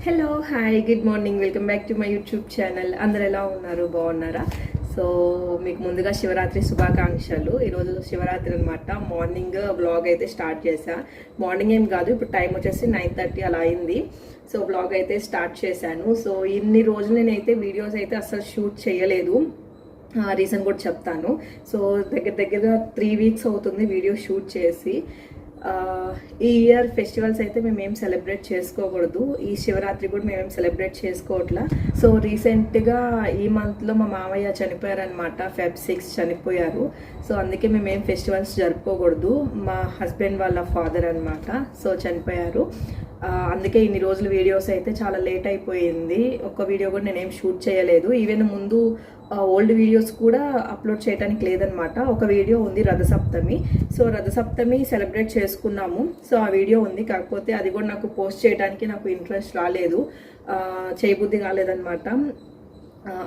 Hello hi good morning welcome back to my YouTube channel. అందరు ఎలా ఉన్నారు, బాగున్నారా? సో మీకు ముందుగా శివరాత్రి శుభాకాంక్షలు. ఈరోజు శివరాత్రి అనమాట. మార్నింగ్ బ్లాగ్ అయితే స్టార్ట్ చేశా. మార్నింగ్ ఏం కాదు, ఇప్పుడు టైం వచ్చేసి 9:30 అలా అయింది. సో బ్లాగ్ అయితే స్టార్ట్ చేశాను. సో ఇన్ని రోజులు నేనైతే వీడియోస్ అయితే అసలు షూట్ చేయలేదు. రీజన్ కూడా చెప్తాను. సో దగ్గర 3 వీక్స్ అవుతుంది వీడియో షూట్ చేసి. ఈ ఇయర్ ఫెస్టివల్స్ అయితే మేమేం సెలబ్రేట్ చేసుకోకూడదు. ఈ శివరాత్రి కూడా మేమేం సెలబ్రేట్ చేసుకోవట్లా. సో రీసెంట్గా ఈ మంత్లో మా మామయ్య చనిపోయారనమాట. Feb 6 చనిపోయారు. సో అందుకే మేమేం ఫెస్టివల్స్ జరుపుకోకూడదు. మా హస్బెండ్ వాళ్ళ ఫాదర్ అనమాట. సో చనిపోయారు. అందుకే ఇన్ని రోజులు వీడియోస్ అయితే చాలా లేట్ అయిపోయింది. ఒక్క వీడియో కూడా నేనేం షూట్ చేయలేదు. ఈవెన్ ముందు ఓల్డ్ వీడియోస్ కూడా అప్లోడ్ చేయడానికి లేదనమాట. ఒక వీడియో ఉంది రథసప్తమి. సో రథసప్తమి సెలబ్రేట్ చేసుకున్నాము. సో ఆ వీడియో ఉంది, కాకపోతే అది కూడా నాకు పోస్ట్ చేయడానికి నాకు ఇంట్రెస్ట్ రాలేదు, చేయబుద్ధి కాలేదనమాట.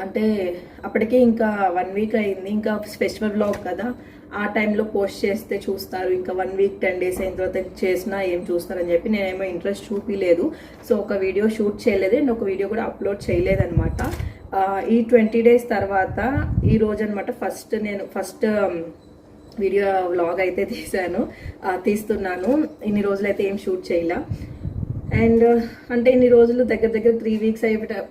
అంటే అప్పటికే ఇంకా 1 వీక్ అయింది. ఇంకా ఫెస్టివల్ బ్లాగ్ కదా, ఆ టైంలో పోస్ట్ చేస్తే చూస్తారు. ఇంకా 1 వీక్ 10 డేస్ అయిన తర్వాత చేసినా ఏం చూస్తారని చెప్పి నేనేమో ఇంట్రెస్ట్ చూపించలేదు. సో ఒక వీడియో షూట్ చేయలేదు అండ్ ఒక వీడియో కూడా అప్లోడ్ చేయలేదన్నమాట. ఈ 20 డేస్ తర్వాత ఈ రోజు అనమాట ఫస్ట్ వీడియో వ్లాగ్ అయితే తీస్తున్నాను. ఇన్ని రోజులైతే ఏం షూట్ చేయలే. అండ్ అంటే ఇన్ని రోజులు దగ్గర 3 వీక్స్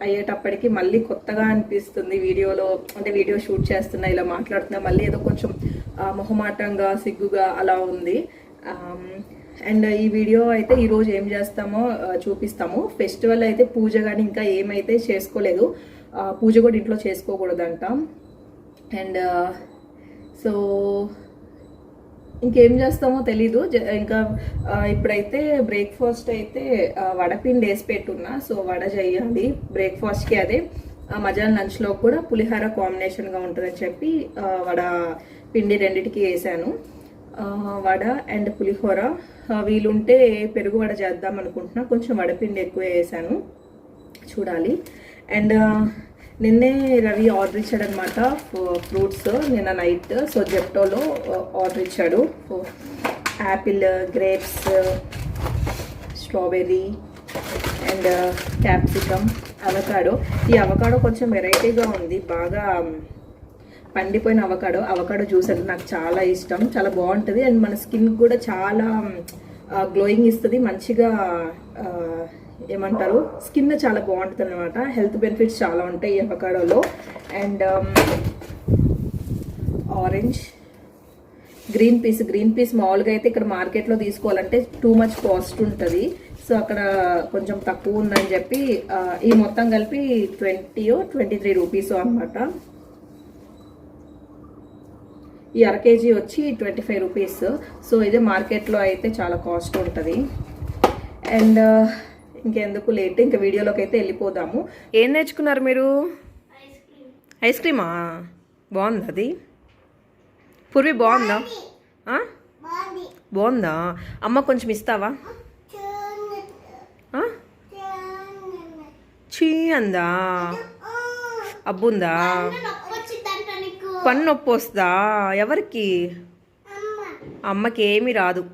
అయ్యేటప్పటికి మళ్ళీ కొత్తగా అనిపిస్తుంది వీడియోలో. అంటే వీడియో షూట్ చేస్తున్నా, ఇలా మాట్లాడుతున్నా, మళ్ళీ ఏదో కొంచెం మొహమాటంగా సిగ్గుగా అలా ఉంది. అండ్ ఈ వీడియో అయితే ఈరోజు ఏం చేస్తామో చూపిస్తాము. ఫెస్టివల్ అయితే పూజ కానీ ఇంకా ఏమైతే చేసుకోలేదు. పూజ కూడా ఇంట్లో చేసుకోకూడదంట. అండ్ సో ఇంకేం చేస్తామో తెలీదు. ఇంకా ఇప్పుడైతే బ్రేక్ఫాస్ట్ అయితే వడపిండి వేసి పెట్టున్నా. సో వడ చేయాలి బ్రేక్ఫాస్ట్కి. అదే మధ్యాహ్నం లంచ్లో కూడా పులిహోర కాంబినేషన్గా ఉంటుందని చెప్పి వడ పిండి రెండిటికి వేసాను. వడ అండ్ పులిహోర. వీలుంటే పెరుగు వడ చేద్దాం అనుకుంటున్నా. కొంచెం వడపిండి ఎక్కువ వేసాను, చూడాలి. అండ్ నిన్నే రవి ఆర్డర్ ఇచ్చాడు అనమాట ఫ్రూట్స్, నిన్న నైట్. సో జెప్టోలో ఆర్డర్ ఇచ్చాడు. Apple, grapes, strawberry and capsicum, avocado. ఈ అవకాడో కొంచెం వెరైటీగా ఉంది, బాగా పండిపోయిన అవకాడో జ్యూస్ అంటే నాకు చాలా ఇష్టం. చాలా బాగుంటుంది అండ్ మన స్కిన్ కూడా చాలా గ్లోయింగ్ ఇస్తుంది. మంచిగా ఏమంటారు, స్కిన్ చాలా బాగుంటుంది అనమాట. హెల్త్ బెనిఫిట్స్ చాలా ఉంటాయి ఈ అవకాడోలో. అండ్ ఆరెంజ్, గ్రీన్ పీస్ మామూలుగా అయితే ఇక్కడ మార్కెట్లో తీసుకోవాలంటే టూ మచ్ కాస్ట్ ఉంటుంది. సో అక్కడ కొంచెం తక్కువ ఉందని చెప్పి ఈ మొత్తం కలిపి 23 రూపీస్ అనమాట. ఈ అర కేజీ వచ్చి 25 రూపీస్. సో ఇదే మార్కెట్లో అయితే చాలా కాస్ట్ ఉంటుంది. అండ్ ఇంకెందుకు లేట్, ఇంకా వీడియోలోకి అయితే వెళ్ళిపోదాము. ఏం నేర్చుకున్నారు మీరు? ఐస్ క్రీమా? బాగుందా అది? పూర్వి బాగుందా? బాగుందా? అమ్మ కొంచెం ఇస్తావా? చీ అందా? అబ్బుందా? పన్ను నొప్పి వస్తుందా? ఎవరికి? అమ్మకి ఏమీ రాదు.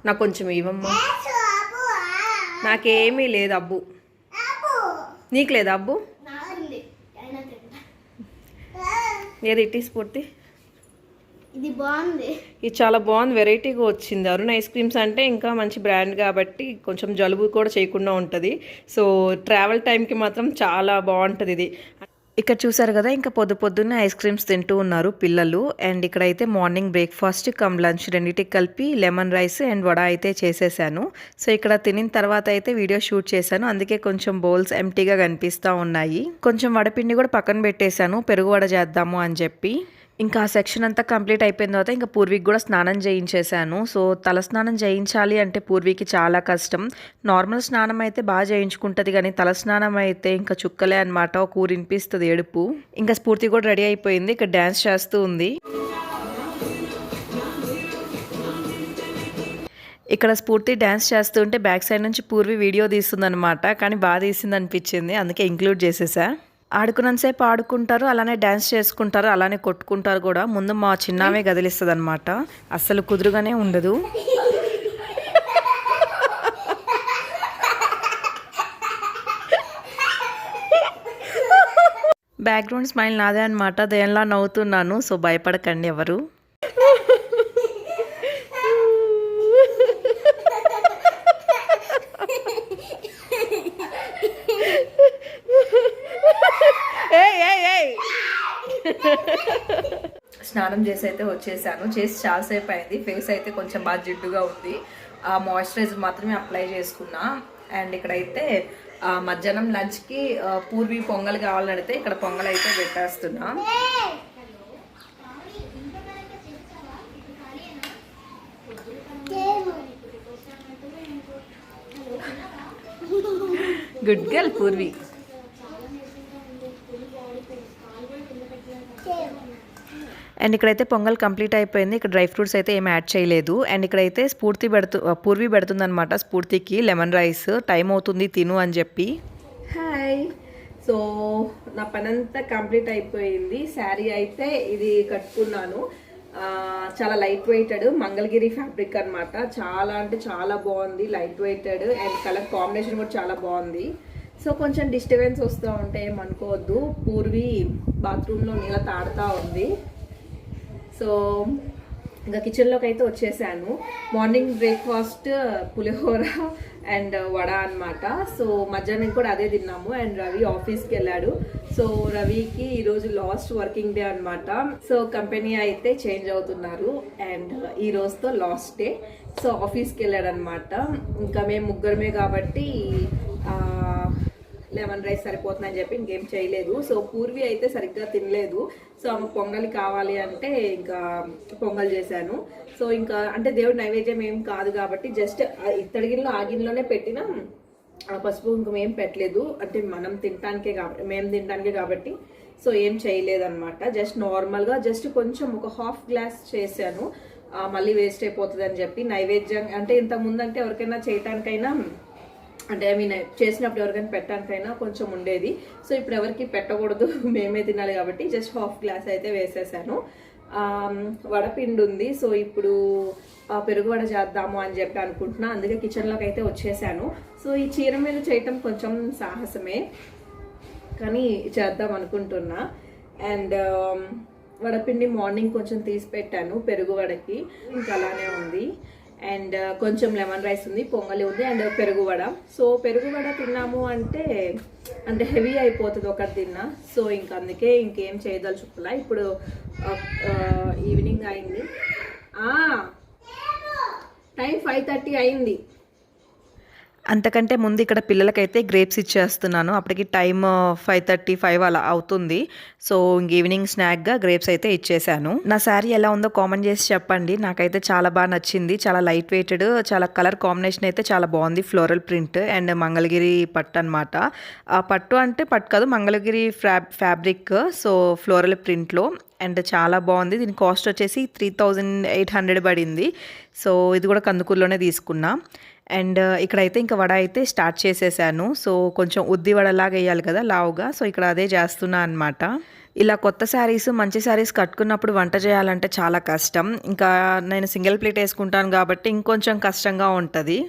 నాకు కొంచెం ఇవ్వమ్మా. నాకేమీ లేదు అబ్బు. నీకు లేదా అబ్బు? ఏది ఇటీ స్ఫూర్తి? ఇది బాగుంది. ఇది చాలా బాగుంది, వెరైటీగా వచ్చింది. అరుణ్ ఐస్ క్రీమ్స్ అంటే ఇంకా మంచి బ్రాండ్ కాబట్టి కొంచెం జలుబు కూడా చేయకుండా ఉంటుంది. సో ట్రావెల్ టైంకి మాత్రం చాలా బాగుంటుంది ఇది. ఇక్కడ చూసారు కదా, ఇంకా పొద్దున్నే ఐస్ క్రీమ్స్ తింటూ ఉన్నారు పిల్లలు. అండ్ ఇక్కడైతే మార్నింగ్ బ్రేక్ఫాస్ట్ కమ్ లంచ్ రెండింటికి కలిపి లెమన్ రైస్ అండ్ వడ అయితే చేసేసాను. సో ఇక్కడ తినిన తర్వాత అయితే వీడియో షూట్ చేశాను, అందుకే కొంచెం బౌల్స్ ఎంటీగా కనిపిస్తూ ఉన్నాయి. కొంచెం వడపిండి కూడా పక్కన పెట్టేశాను, పెరుగు వడ చేద్దాము అని చెప్పి. ఇంకా ఆ సెక్షన్ అంతా కంప్లీట్ అయిపోయిన తర్వాత ఇంకా పూర్వీకి కూడా స్నానం చేయించేశాను. సో తల స్నానం చేయించాలి అంటే పూర్వీకి చాలా కష్టం. నార్మల్ స్నానం అయితే బాగా చేయించుకుంటుంది, కానీ తల స్నానం అయితే ఇంకా చుక్కలే అనమాట. ఒక ఊరు వినిపిస్తుంది ఏడుపు. ఇంకా స్ఫూర్తి కూడా రెడీ అయిపోయింది, ఇక్కడ డ్యాన్స్ చేస్తూ ఉంది. ఇక్కడ స్ఫూర్తి డ్యాన్స్ చేస్తూ ఉంటే బ్యాక్ సైడ్ నుంచి పూర్వి వీడియో తీస్తుంది అనమాట. కానీ బాగా తీసింది అనిపించింది, అందుకే ఇంక్లూడ్ చేసేసా. ఆడుకున్నంతసేపు ఆడుకుంటారు, అలానే డ్యాన్స్ చేసుకుంటారు, అలానే కొట్టుకుంటారు కూడా. ముందు మా చిన్నామే గదిలిస్తుంది అనమాట, అస్సలు కుదురుగానే ఉండదు. బ్యాక్గ్రౌండ్ స్మైల్ నాదే అనమాట. దేనిలా నవ్వుతున్నాను. సో భయపడకండి ఎవరు. స్నానం చేసి అయితే వచ్చేసాను. చేసి చాలాసేపు అయింది. ఫేస్ అయితే కొంచెం బాగా జిడ్డుగా ఉంది. ఆ మాయిశ్చరైజర్ మాత్రమే అప్లై చేసుకున్నా. అండ్ ఇక్కడైతే మధ్యాహ్నం లంచ్కి పూర్వీ పొంగల్ కావాలని అడిగితే ఇక్కడ పొంగల్ అయితే పెట్టేస్తున్నా. Good girl Purvi. అండ్ ఇక్కడైతే పొంగల్ కంప్లీట్ అయిపోయింది. ఇక్కడ డ్రై ఫ్రూట్స్ అయితే ఏం యాడ్ చేయలేదు. అండ్ ఇక్కడైతే పూర్వీ పెడుతుంది అనమాట. స్ఫూర్తికి లెమన్ రైస్. టైం అవుతుంది తిను అని చెప్పి. హాయ్. సో నా పనంతా కంప్లీట్ అయిపోయింది. శారీ అయితే ఇది కట్టుకున్నాను. చాలా లైట్ వెయిటెడ్ మంగళగిరి ఫ్యాబ్రిక్ అనమాట. చాలా అంటే చాలా బాగుంది. Light weighted and colour combination కూడా చాలా బాగుంది. సో కొంచెం డిస్టర్బెన్స్ వస్తూ ఉంటే ఏమనుకోవద్దు. పూర్వీ బాత్రూంలో నీళ్ళ తాడుతూ ఉంది. సో ఇంకా కిచెన్లోకి అయితే వచ్చేసాను. Morning breakfast pulihora and vada అనమాట. సో మధ్యాహ్నం కూడా అదే తిన్నాము. అండ్ రవి ఆఫీస్కి వెళ్ళాడు. సో రవికి ఈరోజు లాస్ట్ వర్కింగ్ డే అనమాట. సో కంపెనీ అయితే చేంజ్ అవుతున్నారు అండ్ ఈ రోజుతో లాస్ట్ డే. సో ఆఫీస్కి వెళ్ళాడు అనమాట. ఇంకా మేము ముగ్గురమే కాబట్టి లెమన్ రైస్ సరిపోతుందని చెప్పి ఇంకేం చేయలేదు. సో పూర్వీ అయితే సరిగ్గా తినలేదు. సో ఆమె పొంగల్ కావాలి అంటే ఇంకా పొంగల్ చేశాను. సో ఇంకా అంటే దేవుడి నైవేద్యం ఏం కాదు కాబట్టి జస్ట్ ఇత్తడి గిన్నెలో ఆ గిన్నెలోనే పెట్టినా పసుపు ఇంకా ఏం పెట్టలేదు. అంటే మేము తినడానికే కాబట్టి సో ఏం చేయలేదన్నమాట. జస్ట్ నార్మల్గా జస్ట్ కొంచెం ఒక హాఫ్ గ్లాస్ చేశాను. మళ్ళీ వేస్ట్ అయిపోతుంది అని చెప్పి నైవేద్యం అంటే ఇంతకుముందు అంటే ఎవరికైనా చేయటానికైనా అంటే చేసినప్పుడు ఎవరికైనా పెట్టడానికైనా కొంచెం ఉండేది. సో ఇప్పుడు ఎవరికి పెట్టకూడదు, మేమే తినాలి కాబట్టి జస్ట్ హాఫ్ గ్లాస్ అయితే వేసేసాను. వడపిండి ఉంది. సో ఇప్పుడు పెరుగు వడ చేద్దాము అని చెప్పి అనుకుంటున్నా. అందుకే కిచెన్లోకి అయితే వచ్చేసాను. సో ఈ చీర మీద చేయటం కొంచెం సాహసమే కానీ చేద్దాం అనుకుంటున్నా. అండ్ వడపిండి మార్నింగ్ కొంచెం తీసి పెట్టాను పెరుగు వడకి. ఇంకా అలానే ఉంది. అండ్ కొంచెం లెమన్ రైస్ ఉంది, పొంగలి ఉంది అండ్ పెరుగు వడ. సో పెరుగు వడ తిన్నాము అంటే హెవీ అయిపోతుంది ఒకటి తిన్నా. సో ఇంకా అందుకే ఇంకేం చేయదలుచుకోలే. ఇప్పుడు ఈవినింగ్ అయింది. టైం 5:30 అయింది. అంతకంటే ముందు ఇక్కడ పిల్లలకైతే గ్రేప్స్ ఇచ్చేస్తున్నాను. అప్పటికి టైం 5:35 అలా అవుతుంది. సో ఈవినింగ్ స్నాక్గా గ్రేప్స్ అయితే ఇచ్చేసాను. నా శారీ ఎలా ఉందో కామెంట్ చేసి చెప్పండి. నాకైతే చాలా బాగా నచ్చింది. చాలా లైట్ వెయిటెడ్, చాలా కలర్ కాంబినేషన్ అయితే చాలా బాగుంది. ఫ్లోరల్ ప్రింట్ అండ్ మంగళగిరి పట్టు అనమాట. పట్టు అంటే పట్టు కాదు, మంగళగిరి ఫ్యాబ్రిక్. సో ఫ్లోరల్ ప్రింట్లో అండ్ చాలా బాగుంది. దీని కాస్ట్ వచ్చేసి 3,800 పడింది. సో ఇది కూడా కందుకూరులోనే తీసుకున్నా. అండ్ ఇక్కడైతే ఇంకా వడ అయితే స్టార్ట్ చేసేసాను. సో కొంచెం ఉద్ది వడలాగా వేయాలి కదా లావుగా. సో ఇక్కడ అదే చేస్తున్నా అనమాట. ఇలా కొత్త శారీస్ మంచి శారీస్ కట్టుకున్నప్పుడు వంట చేయాలంటే చాలా కష్టం. ఇంకా నేను సింగిల్ ప్లేట్ వేసుకుంటాను కాబట్టి ఇంకొంచెం కష్టంగా ఉంటుంది.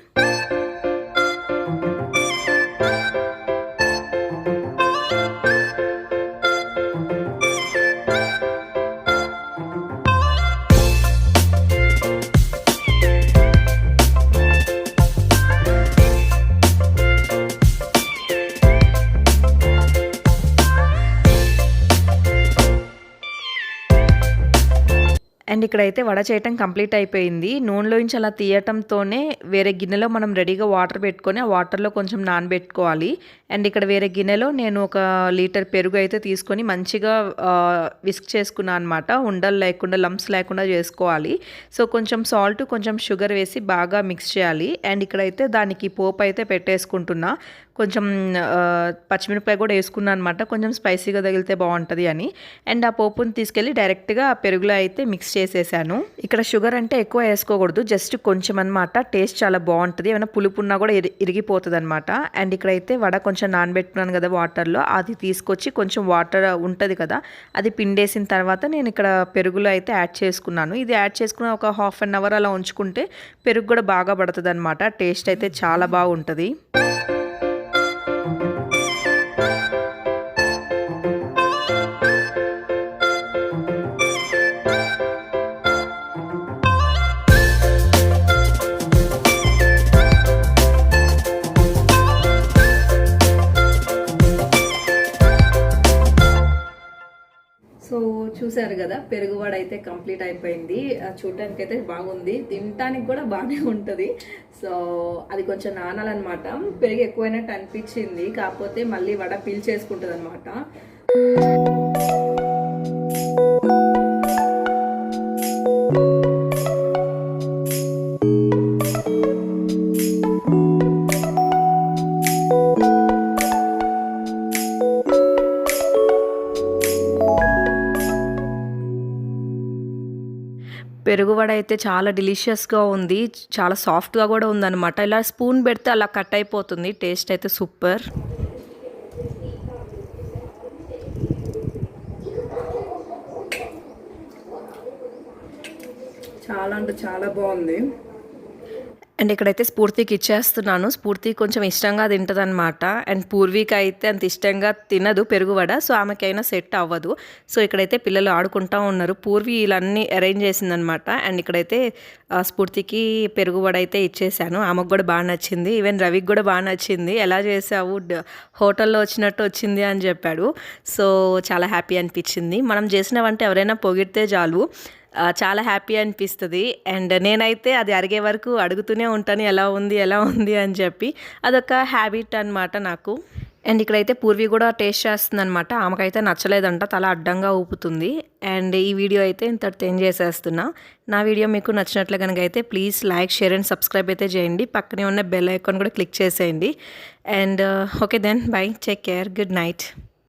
అండ్ ఇక్కడైతే వడ చేయటం కంప్లీట్ అయిపోయింది. నూనెలోంచి అలా తీయటంతోనే వేరే గిన్నెలో మనం రెడీగా వాటర్ పెట్టుకొని ఆ వాటర్లో కొంచెం నానబెట్టుకోవాలి. అండ్ ఇక్కడ వేరే గిన్నెలో నేను 1 లీటర్ పెరుగు అయితే తీసుకొని మంచిగా విస్క్ చేసుకున్నాను అనమాట. ఉండలు లేకుండా, లంప్స్ లేకుండా చేసుకోవాలి. సో కొంచెం సాల్ట్, కొంచెం షుగర్ వేసి బాగా మిక్స్ చేయాలి. అండ్ ఇక్కడైతే దానికి పోపు అయితే పెట్టేసుకుంటున్నా. కొంచెం పచ్చిమిరపకాయ కూడా వేసుకున్నాను అనమాట, కొంచెం స్పైసీగా తగిలితే బాగుంటుంది అని. అండ్ ఆ పోపుని తీసుకెళ్ళి డైరెక్ట్గా పెరుగులో అయితే మిక్స్ చేసేసాను. ఇక్కడ షుగర్ అంటే ఎక్కువ వేసుకోకూడదు, జస్ట్ కొంచెం అనమాట. టేస్ట్ చాలా బాగుంటుంది. ఏమైనా పులుపు ఉన్నా కూడా ఇరిగిపోతుంది అనమాట. అండ్ ఇక్కడైతే వడ కొంచెం నానబెట్టుకున్నాను కదా వాటర్లో, అది తీసుకొచ్చి కొంచెం వాటర్ ఉంటుంది కదా, అది పిండేసిన తర్వాత నేను ఇక్కడ పెరుగులో అయితే యాడ్ చేసుకున్నాను. ఇది యాడ్ చేసుకున్న ఒక హాఫ్ అన్ అవర్ అలా ఉంచుకుంటే పెరుగు కూడా బాగా పడుతుంది అనమాట. టేస్ట్ అయితే చాలా బాగుంటుంది. చూసారు కదా, పెరుగు వడ అయితే కంప్లీట్ అయిపోయింది. చూడటానికి అయితే బాగుంది, తినటానికి కూడా బాగానే ఉంటుంది. సో అది కొంచెం నానాలన్నమాట. పెరుగు ఎక్కువైనట్టు అనిపించింది, కాకపోతే మళ్ళీ వడ పీల్చేసుకుంటుంది అనమాట. పెరుగు వడ అయితే చాలా డెలిషియస్గా ఉంది, చాలా సాఫ్ట్గా కూడా ఉందన్నమాట. ఇలా స్పూన్ పెడితే అలా కట్ అయిపోతుంది. టేస్ట్ అయితే సూపర్. చాలా అంటే చాలా బాగుంది. అండ్ ఇక్కడైతే స్ఫూర్తికి ఇచ్చేస్తున్నాను. స్ఫూర్తి కొంచెం ఇష్టంగా తింటుంది అనమాట. అండ్ పూర్వీక అయితే అంత ఇష్టంగా తినదు పెరుగు వడ, సో ఆమెకైనా సెట్ అవ్వదు. సో ఇక్కడైతే పిల్లలు ఆడుకుంటూ ఉన్నారు. పూర్వీ ఇలాన్నీ అరేంజ్ చేసిందనమాట. అండ్ ఇక్కడైతే స్ఫూర్తికి పెరుగు వడ అయితే ఇచ్చేసాను. ఆమెకు కూడా బాగా నచ్చింది. ఈవెన్ రవికి కూడా బాగా నచ్చింది. ఎలా చేసావు, హోటల్లో వచ్చినట్టు వచ్చింది అని చెప్పాడు. సో చాలా హ్యాపీ అనిపించింది. మనం చేసిన వంట ఎవరైనా పొగిడితే చాలు, చాలా హ్యాపీ అనిపిస్తుంది. అండ్ నేనైతే అది అరిగే వరకు అడుగుతూనే ఉంటాను, ఎలా ఉంది అని చెప్పి. అదొక హ్యాబిట్ అనమాట నాకు. అండ్ ఇక్కడైతే పూర్వీ కూడా టేస్ట్ చేస్తుంది అనమాట. ఆమెకైతే నచ్చలేదంట, తల అడ్డంగా ఊపుతుంది. అండ్ ఈ వీడియో అయితే ఇంతటితో ఎండ్ చేసేస్తున్నా. నా వీడియో మీకు నచ్చినట్లు కనుక అయితే please like, share and subscribe అయితే చేయండి. పక్కనే ఉన్న బెల్ ఐకాన్ కూడా క్లిక్ చేసేయండి. And okay then bye, take care, good night.